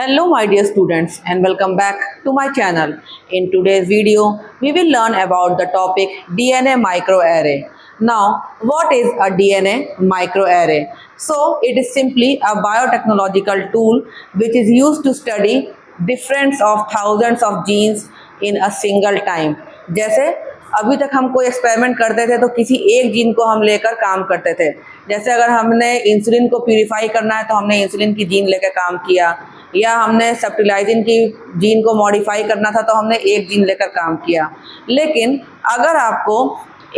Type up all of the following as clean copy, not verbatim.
Hello my dear students and welcome back to my channel. In today's video, we will learn about the topic DNA microarray. Now, what is a DNA microarray? So, it is simply a biotechnological tool which is used to study difference of thousands of genes in a single time. जैसे अभी तक हम कोई experiment करते थे तो किसी एक जीन को हम लेकर काम करते थे। जैसे अगर हमने इंसुलिन को प्यूरिफाई करना है तो हमने इंसुलिन की जीन लेकर काम किया, या हमने सेप्टिलाइजिन की जीन को मॉडिफाई करना था तो हमने एक जीन लेकर काम किया। लेकिन अगर आपको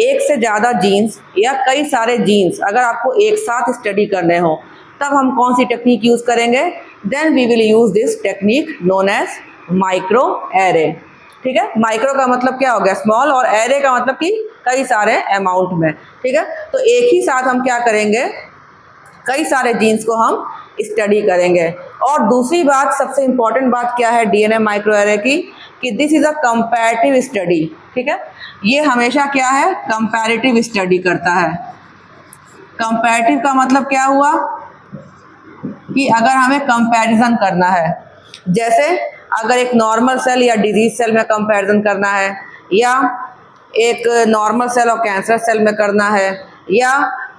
एक से ज़्यादा जीन्स या कई सारे जीन्स अगर आपको एक साथ स्टडी करने हो तब हम कौन सी टेक्निक यूज़ करेंगे? Then we will use this technique known as micro array. ठीक है, माइक्रो का मतलब क्या हो गया? स्मॉल, और एरे का मतलब कि कई सारे अमाउंट में। ठीक है, तो एक ही साथ हम क्या करेंगे, कई सारे जीन्स को हम स्टडी करेंगे। और दूसरी बात, सबसे इम्पॉर्टेंट बात क्या है डीएनए माइक्रो एरे की, कि this is a comparative study. ठीक है, ये हमेशा क्या है? कंपैरेटिव स्टडी करता है। कंपैरेटिव का मतलब क्या हुआ कि अगर हमें कंपैरिजन करना है, जैसे अगर एक नॉर्मल सेल या डिजीज सेल में कंपैरिजन करना है, या एक नॉर्मल सेल और कैंसर सेल में करना है, या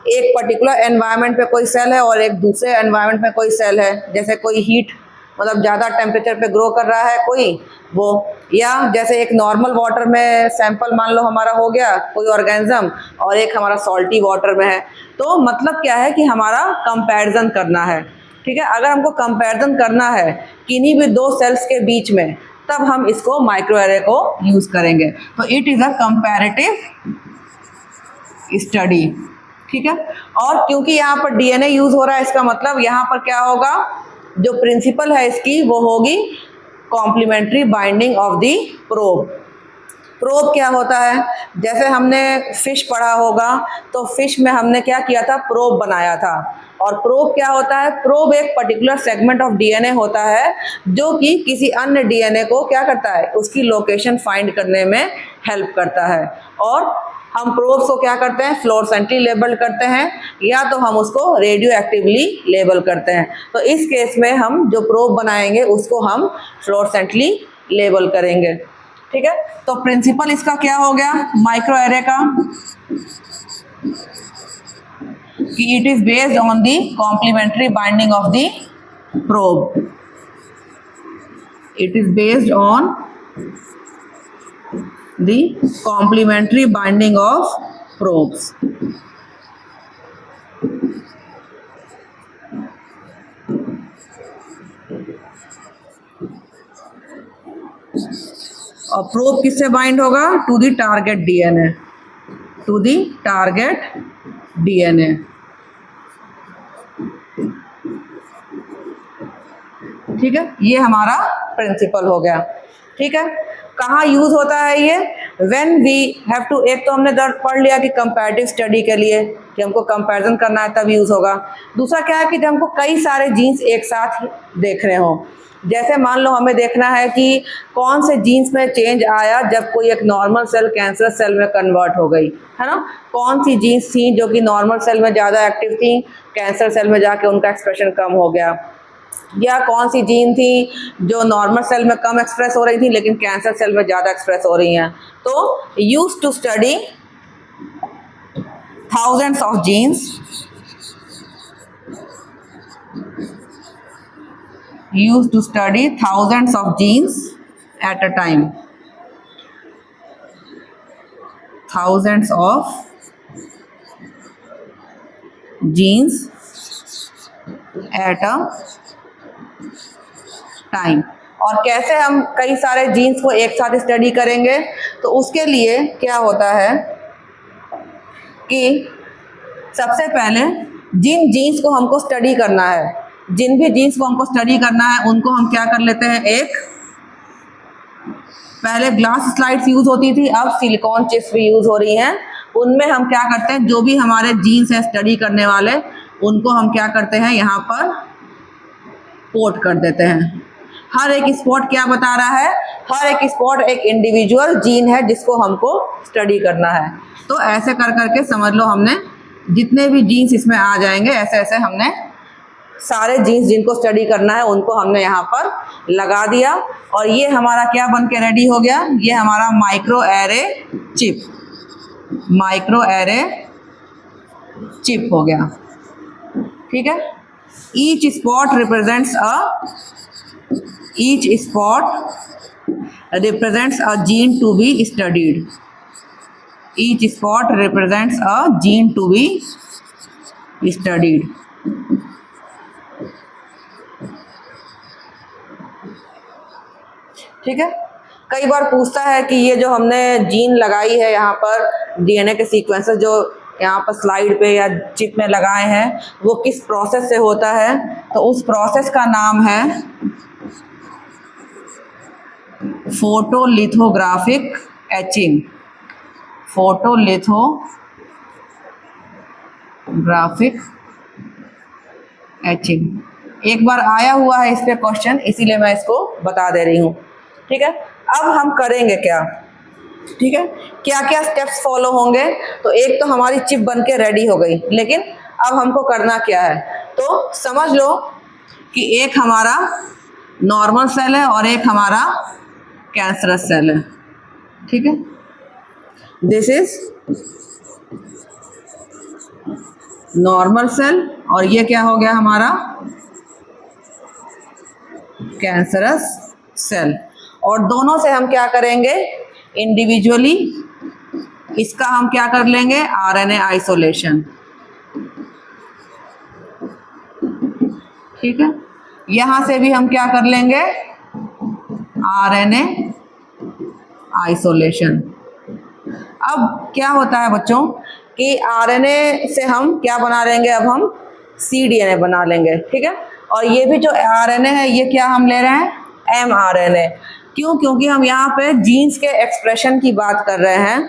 एक पर्टिकुलर एनवायरनमेंट पे कोई सेल है और एक दूसरे एनवायरनमेंट में कोई सेल है, जैसे कोई हीट मतलब ज़्यादा टेम्परेचर पे ग्रो कर रहा है कोई वो, या जैसे एक नॉर्मल वाटर में सैंपल मान लो हमारा हो गया कोई ऑर्गेनिज्म और एक हमारा सॉल्टी वाटर में है, तो मतलब क्या है कि हमारा कंपैरिजन करना है। ठीक है, अगर हमको कंपैरिजन करना है किन्हीं भी दो सेल्स के बीच में, तब हम इसको माइक्रो एरे को यूज़ करेंगे। तो it is a comparative study. ठीक है, और क्योंकि यहाँ पर डीएनए यूज़ हो रहा है, इसका मतलब यहाँ पर क्या होगा, जो प्रिंसिपल है इसकी वो होगी complementary binding of the probe. Probe क्या होता है? जैसे हमने फिश पढ़ा होगा तो फिश में हमने क्या किया था? प्रोब बनाया था। और प्रोब क्या होता है? प्रोब एक पर्टिकुलर सेगमेंट ऑफ डीएनए होता है जो कि किसी अन्य डीएनए को क्या करता है? उसकी लोकेशन फाइंड करने में हेल्प करता है। और हम प्रोब्स को क्या करते हैं? फ्लोरोसेंटली लेबल करते हैं, या तो हम उसको रेडियो एक्टिवली लेबल करते हैं। तो इस केस में हम जो प्रोब बनाएंगे उसको हम फ्लोरोसेंटली लेबल करेंगे। ठीक है, तो प्रिंसिपल इसका क्या हो गया माइक्रो एरे का, कि it is based on the complementary binding of the probe. It is based on the complementary binding of probes. और प्रोब किससे बाइंड होगा? To the target DNA, to the target DNA. ठीक है, ये हमारा principal हो गया। ठीक है, कहाँ यूज होता है ये? व्हेन वी हैव टू, एक तो हमने पढ़ लिया कि कंपैरेटिव स्टडी के लिए कि हमको कंपैरिजन करना है तब यूज होगा। दूसरा क्या है कि जब हमको कई सारे जीन्स एक साथ देख रहे हो, जैसे मान लो हमें देखना है कि कौन से जीन्स में चेंज आया जब कोई एक नॉर्मल सेल कैंसर सेल में कन्वर्ट हो गई, है ना? कौन सी जीन्स थी जो कि नॉर्मल सेल में ज़्यादा एक्टिव थी, कैंसर सेल में जाके उनका एक्सप्रेशन कम हो गया, या कौन सी जीन थी जो नॉर्मल सेल में कम एक्सप्रेस हो रही थी लेकिन कैंसर सेल में ज़्यादा एक्सप्रेस हो रही हैं। तो use to study thousands of genes, used to study thousands of genes at a time. Thousands of genes at a time. और कैसे हम कई सारे जीन्स को एक साथ स्टडी करेंगे? तो उसके लिए क्या होता है कि सबसे पहले जिन जीन्स को हमको स्टडी करना है, जिन भी जीन्स को हमको स्टडी करना है उनको हम क्या कर लेते हैं, एक पहले ग्लास स्लाइड्स यूज होती थी, अब सिलिकॉन चिप्स भी यूज हो रही हैं। उनमें हम क्या करते हैं, जो भी हमारे जीन्स हैं स्टडी करने वाले, उनको हम क्या करते हैं, यहाँ पर कोट कर देते हैं। हर एक स्पॉट क्या बता रहा है? हर एक स्पॉट एक इंडिविजुअल जीन है जिसको हमको स्टडी करना है। तो ऐसे कर करके समझ लो हमने जितने भी जीन्स इसमें आ जाएंगे ऐसे ऐसे हमने सारे जीन्स जिनको स्टडी करना है उनको हमने यहाँ पर लगा दिया और ये हमारा क्या बन के रेडी हो गया, ये हमारा micro array chip, micro array chip हो गया। ठीक है, each spot represents a gene to be studied, each spot represents a gene to be studied. ठीक है, कई बार पूछता है कि ये जो हमने जीन लगाई है यहाँ पर, डीएनए के सीक्वेंसेस जो यहाँ पर स्लाइड पे या चिप में लगाए हैं वो किस प्रोसेस से होता है, तो उस प्रोसेस का नाम है फोटोलिथोग्राफिक एचिंग, फोटोलिथोग्राफिक एचिंग। एक बार आया हुआ है इस पे क्वेश्चन, इसीलिए मैं इसको बता दे रही हूँ। ठीक है, अब हम करेंगे क्या, ठीक है, क्या क्या स्टेप्स फॉलो होंगे। तो एक तो हमारी चिप बन के रेडी हो गई, लेकिन अब हमको करना क्या है, तो समझ लो कि एक हमारा नॉर्मल सेल है और एक हमारा कैंसरस सेल है। ठीक है, दिस इज नॉर्मल सेल और ये क्या हो गया हमारा कैंसरस सेल। और दोनों से हम क्या करेंगे, इंडिविजुअली इसका हम क्या कर लेंगे, आरएनए आइसोलेशन। ठीक है, यहां से भी हम क्या कर लेंगे, आरएनए आइसोलेशन। अब क्या होता है बच्चों कि आरएनए से हम क्या बना लेंगे, अब हम cDNA बना लेंगे। ठीक है, और ये भी जो आरएनए है ये क्या हम ले रहे हैं, mRNA। क्यों, क्योंकि हम यहाँ पे जीन्स के एक्सप्रेशन की बात कर रहे हैं,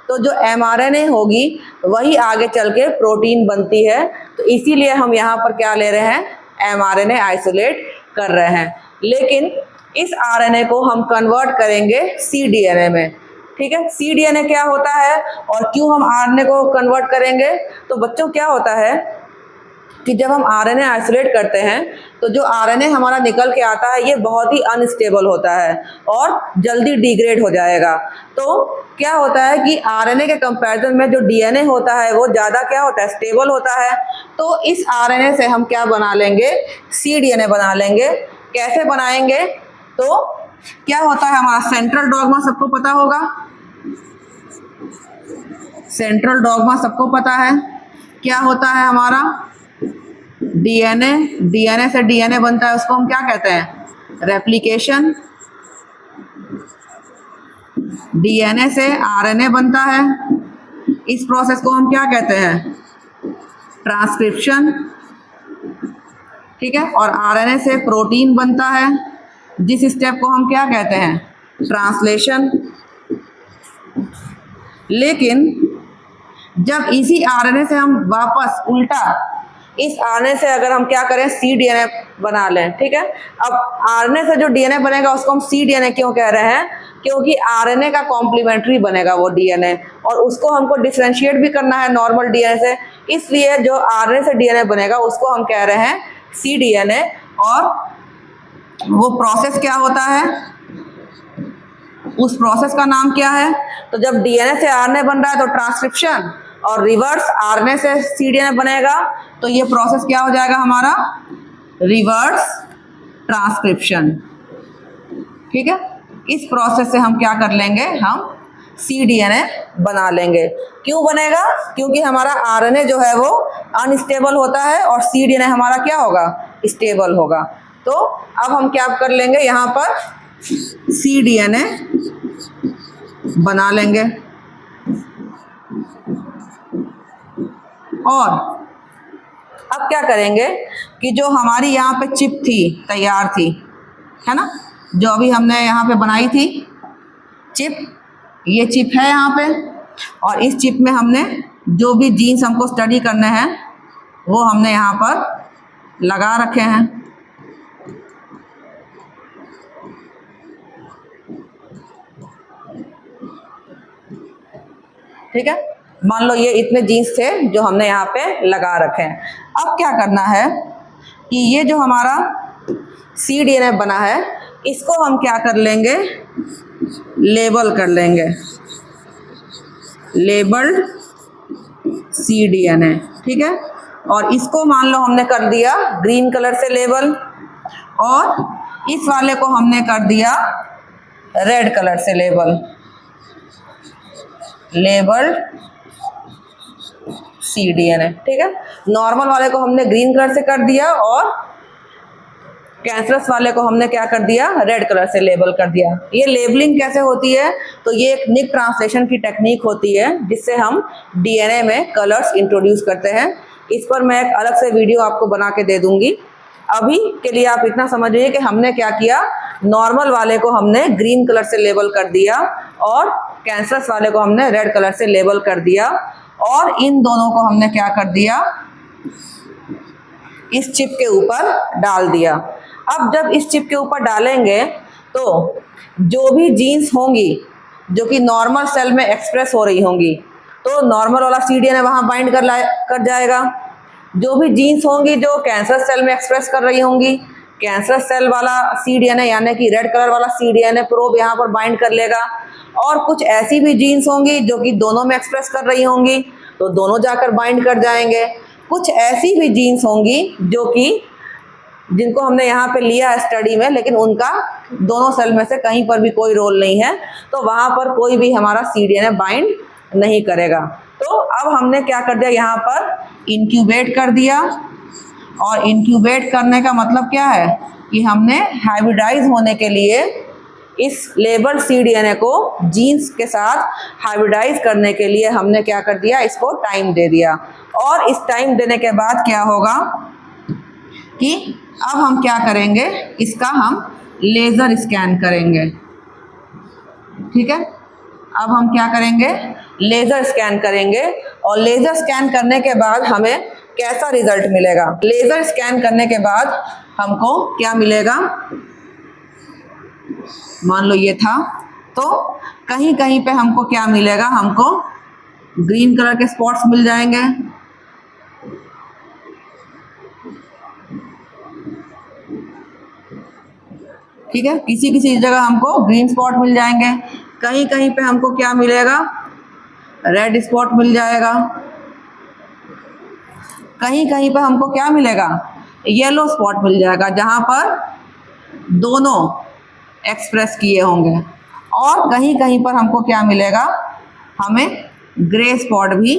तो जो mRNA होगी वही आगे चल के प्रोटीन बनती है, तो इसीलिए हम यहाँ पर क्या ले रहे हैं, mRNA आइसोलेट कर रहे हैं। लेकिन इस आरएनए को हम कन्वर्ट करेंगे cDNA में। ठीक है, cDNA क्या होता है और क्यों हम आरएनए को कन्वर्ट करेंगे, तो बच्चों क्या होता है कि जब हम आरएनए आइसोलेट करते हैं तो जो आरएनए हमारा निकल के आता है ये बहुत ही अनस्टेबल होता है और जल्दी डिग्रेड हो जाएगा। तो क्या होता है कि आरएनए के कंपैरिजन में जो डीएनए होता है वो ज़्यादा क्या होता है, स्टेबल होता है। तो इस आरएनए से हम क्या बना लेंगे, cDNA बना लेंगे। कैसे बनाएंगे, तो क्या होता है हमारा सेंट्रल डॉगमा सबको पता होगा, सेंट्रल डॉगमा सबको पता है। क्या होता है हमारा डीएनए, डीएनए से डीएनए बनता है, उसको हम क्या कहते हैं, रेप्लिकेशन। डीएनए से आरएनए बनता है, इस प्रोसेस को हम क्या कहते हैं, ट्रांसक्रिप्शन। ठीक है, और आरएनए से प्रोटीन बनता है, जिस स्टेप को हम क्या कहते हैं, ट्रांसलेशन। लेकिन जब इसी आरएनए से हम वापस उल्टा इस आरएनए से अगर हम क्या करें, cDNA बना लें। ठीक है, अब आरएनए से जो डीएनए बनेगा उसको हम cDNA क्यों कह रहे हैं, क्योंकि आरएनए का कॉम्प्लीमेंट्री बनेगा वो डीएनए और उसको हमको डिफरेंशिएट भी करना है नॉर्मल डीएनए से, इसलिए जो आरएनए से डीएनए बनेगा उसको हम कह रहे हैं cDNA। और वो प्रोसेस क्या होता है, उस प्रोसेस का नाम क्या है, तो जब डीएनए से आरएनए बन रहा है तो ट्रांसक्रिप्शन, और रिवर्स आरएनए से cDNA बनेगा तो ये प्रोसेस क्या हो जाएगा हमारा, रिवर्स ट्रांसक्रिप्शन। ठीक है, इस प्रोसेस से हम क्या कर लेंगे, हम cDNA बना लेंगे। क्यों बनेगा, क्योंकि हमारा आरएनए जो है वो अनस्टेबल होता है और cDNA हमारा क्या होगा, स्टेबल होगा। तो अब हम क्या कर लेंगे, यहाँ पर cDNA बना लेंगे। और अब क्या करेंगे कि जो हमारी यहाँ पे चिप थी, तैयार थी, है ना, जो अभी हमने यहाँ पे बनाई थी चिप, ये चिप है यहाँ पे, और इस चिप में हमने जो भी जीन्स हमको स्टडी करने हैं वो हमने यहाँ पर लगा रखे हैं। ठीक है, मान लो ये इतने जीन्स थे जो हमने यहाँ पे लगा रखे हैं। अब क्या करना है, कि ये जो हमारा cDNA बना है इसको हम क्या कर लेंगे, लेबल कर लेंगे, लेबल्ड cDNA, ठीक है। और इसको मान लो हमने कर दिया ग्रीन कलर से लेबल, और इस वाले को हमने कर दिया रेड कलर से लेबल, लेबल्ड cDNA, ठीक है। नॉर्मल वाले को हमने ग्रीन कलर से कर दिया और कैंसरस वाले को हमने क्या कर दिया, रेड कलर से लेबल कर दिया। ये लेबलिंग कैसे होती है, तो ये एक निक ट्रांसलेशन की टेक्निक होती है जिससे हम डीएनए में कलर्स इंट्रोड्यूस करते हैं। इस पर मैं एक अलग से वीडियो आपको बना के दे दूंगी। अभी के लिए आप इतना समझिए कि हमने क्या किया, नॉर्मल वाले को हमने ग्रीन कलर से लेबल कर दिया और कैंसरस वाले को हमने रेड कलर से लेबल कर दिया, और इन दोनों को हमने क्या कर दिया, इस चिप के ऊपर डाल दिया। अब जब इस चिप के ऊपर डालेंगे तो जो भी जीन्स होंगी जो कि नॉर्मल सेल में एक्सप्रेस हो रही होंगी तो नॉर्मल वाला cDNA वहाँ बाइंड कर जाएगा। जो भी जीन्स होंगी जो कैंसर सेल में एक्सप्रेस कर रही होंगी, कैंसर सेल वाला cDNA यानी कि रेड कलर वाला cDNA प्रोब यहाँ पर बाइंड कर लेगा। और कुछ ऐसी भी जीन्स होंगी जो कि दोनों में एक्सप्रेस कर रही होंगी तो दोनों जाकर बाइंड कर जाएंगे। कुछ ऐसी भी जीन्स होंगी जो कि जिनको हमने यहाँ पे लिया है स्टडी में, लेकिन उनका दोनों सेल में से कहीं पर भी कोई रोल नहीं है, तो वहाँ पर कोई भी हमारा cDNA बाइंड नहीं करेगा। तो अब हमने क्या कर दिया, यहाँ पर इंक्यूबेट कर दिया, और इंक्यूबेट करने का मतलब क्या है कि हमने हाइब्रिडाइज होने के लिए इस लेबल cDNA को जीन्स के साथ हाइब्रिडाइज करने के लिए हमने क्या कर दिया, इसको टाइम दे दिया। और इस टाइम देने के बाद क्या होगा कि अब हम क्या करेंगे, इसका हम लेज़र स्कैन करेंगे, ठीक है। अब हम क्या करेंगे, लेज़र स्कैन करेंगे, और लेज़र स्कैन करने के बाद हमें कैसा रिजल्ट मिलेगा। लेज़र स्कैन करने के बाद हमको क्या मिलेगा, मान लो ये था, तो कहीं कहीं पे हमको क्या मिलेगा, हमको ग्रीन कलर के स्पॉट्स मिल जाएंगे, ठीक है। किसी किसी जगह हमको ग्रीन स्पॉट मिल जाएंगे, कहीं कहीं पे हमको क्या मिलेगा, रेड स्पॉट मिल जाएगा, कहीं कहीं पे हमको क्या मिलेगा, येलो स्पॉट मिल जाएगा जहाँ पर दोनों एक्सप्रेस किए होंगे, और कहीं कहीं पर हमको क्या मिलेगा, हमें ग्रे स्पॉट भी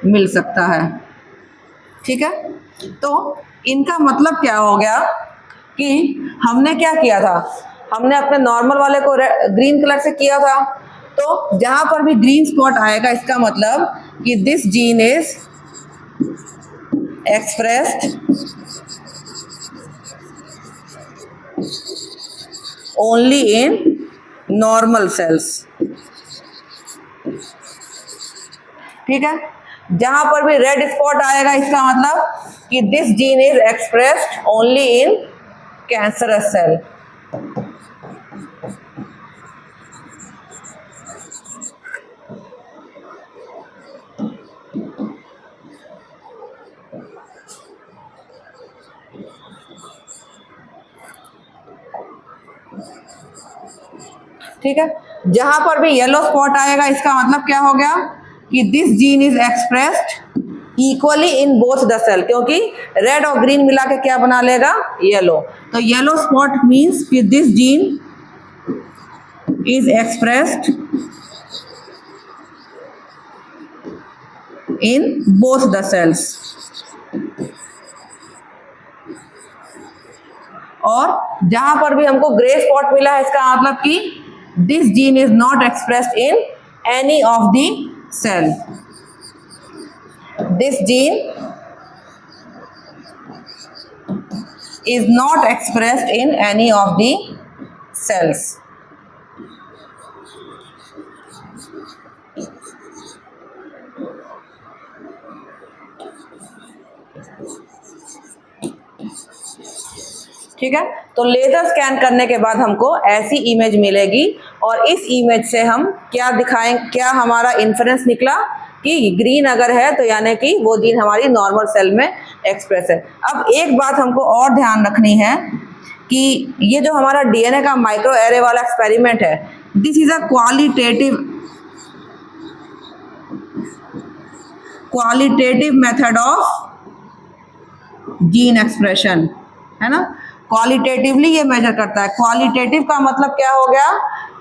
मिल सकता है, ठीक है। तो इनका मतलब क्या हो गया कि हमने क्या किया था, हमने अपने नॉर्मल वाले को ग्रीन कलर से किया था, तो जहां पर भी ग्रीन स्पॉट आएगा इसका मतलब कि this gene is expressed only in normal sales, ठीक है। जहां पर भी रेड स्पॉट आएगा इसका मतलब कि this gene is expressed only in cancerous cell, ठीक है। जहां पर भी येलो स्पॉट आएगा इसका मतलब क्या हो गया कि this gene is expressed equally in both the cell, क्योंकि रेड और ग्रीन मिला के क्या बना लेगा, येलो। तो येलो स्पॉट मीन्स कि this gene is expressed in both the cells, और जहां पर भी हमको ग्रे स्पॉट मिला है इसका मतलब कि this gene is not expressed in any of the cell, this gene is not expressed in any of the cells, ठीक है। तो लेजर स्कैन करने के बाद हमको ऐसी इमेज मिलेगी, और इस इमेज से हम क्या दिखाएं, क्या हमारा इन्फरेंस निकला कि ग्रीन अगर है तो यानी कि वो जीन हमारी नॉर्मल सेल में एक्सप्रेस है। अब एक बात हमको और ध्यान रखनी है कि ये जो हमारा डीएनए का माइक्रो एरे वाला एक्सपेरिमेंट है, this is a qualitative method of gene expression, है ना। क्वालिटेटिवली ये मेजर करता है। क्वालिटेटिव का मतलब क्या हो गया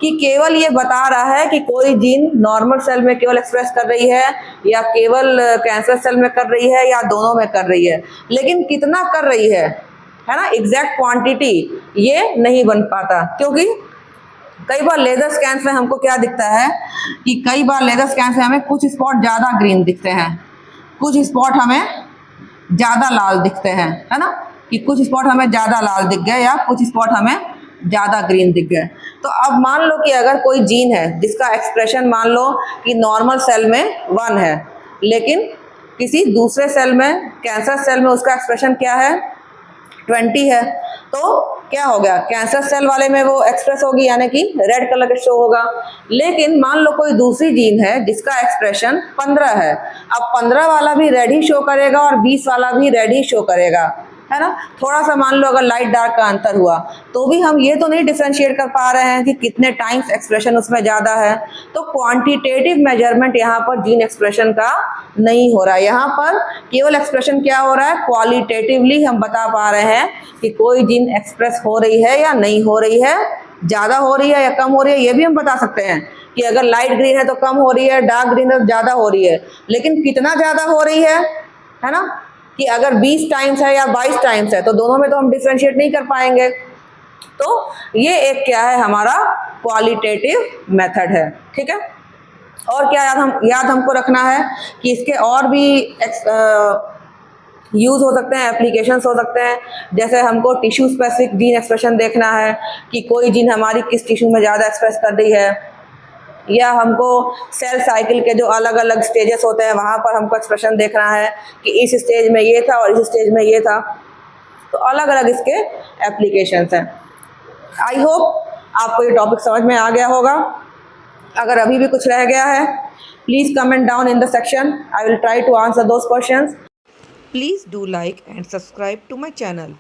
कि केवल ये बता रहा है कि कोई जीन नॉर्मल सेल में केवल एक्सप्रेस कर रही है या केवल कैंसर सेल में कर रही है या दोनों में कर रही है, लेकिन कितना कर रही है ना, एग्जैक्ट क्वांटिटी ये नहीं बन पाता। क्योंकि कई बार लेजर स्कैन में हमको क्या दिखता है कि कई बार लेजर स्कैन में हमें कुछ स्पॉट ज़्यादा ग्रीन दिखते हैं, कुछ स्पॉट हमें ज़्यादा लाल दिखते हैं, है ना, कि कुछ स्पॉट हमें ज़्यादा लाल दिख गए या कुछ स्पॉट हमें ज़्यादा ग्रीन दिख गए। तो अब मान लो कि अगर कोई जीन है जिसका एक्सप्रेशन मान लो कि नॉर्मल सेल में 1 है, लेकिन किसी दूसरे सेल में, कैंसर सेल में उसका एक्सप्रेशन क्या है 20 है, तो क्या हो गया, कैंसर सेल वाले में वो एक्सप्रेस होगी यानी कि रेड कलर का शो होगा। लेकिन मान लो कोई दूसरी जीन है जिसका एक्सप्रेशन 15 है, अब 15 वाला भी रेड ही शो करेगा और 20 वाला भी रेड ही शो करेगा, है ना। थोड़ा सा मान लो अगर लाइट डार्क का अंतर हुआ तो भी हम ये तो नहीं डिफरेंशिएट कर पा रहे हैं कि कितने टाइम्स एक्सप्रेशन उसमें ज़्यादा है। तो क्वांटिटेटिव मेजरमेंट यहाँ पर जीन एक्सप्रेशन का नहीं हो रहा है, यहाँ पर केवल एक्सप्रेशन क्या हो रहा है, क्वालिटेटिवली हम बता पा रहे हैं कि कोई जीन एक्सप्रेस हो रही है या नहीं हो रही है, ज़्यादा हो रही है या कम हो रही है। ये भी हम बता सकते हैं कि अगर लाइट ग्रीन है तो कम हो रही है, डार्क ग्रीन है तो ज़्यादा हो रही है, लेकिन कितना ज़्यादा हो रही है ना, कि अगर 20 टाइम्स है या 22 टाइम्स है तो दोनों में तो हम डिफरेंशिएट नहीं कर पाएंगे। तो ये एक क्या है, हमारा क्वालिटेटिव मेथड है, ठीक है। और क्या याद हमको रखना है कि इसके और भी यूज़ हो सकते हैं, एप्लीकेशंस हो सकते हैं। जैसे हमको टिश्यू स्पेसिफिक जीन एक्सप्रेशन देखना है कि कोई जीन हमारी किस टिश्यू में ज़्यादा एक्सप्रेस कर रही है, या हमको सेल साइकिल के जो अलग अलग स्टेजेस होते हैं वहाँ पर हमको एक्सप्रेशन देखना है कि इस स्टेज में ये था और इस स्टेज में ये था। तो अलग अलग इसके एप्लीकेशंस हैं। आई होप आपको ये टॉपिक समझ में आ गया होगा। अगर अभी भी कुछ रह गया है, please comment down in the section, I will try to answer those questions. Please do like and subscribe to my channel.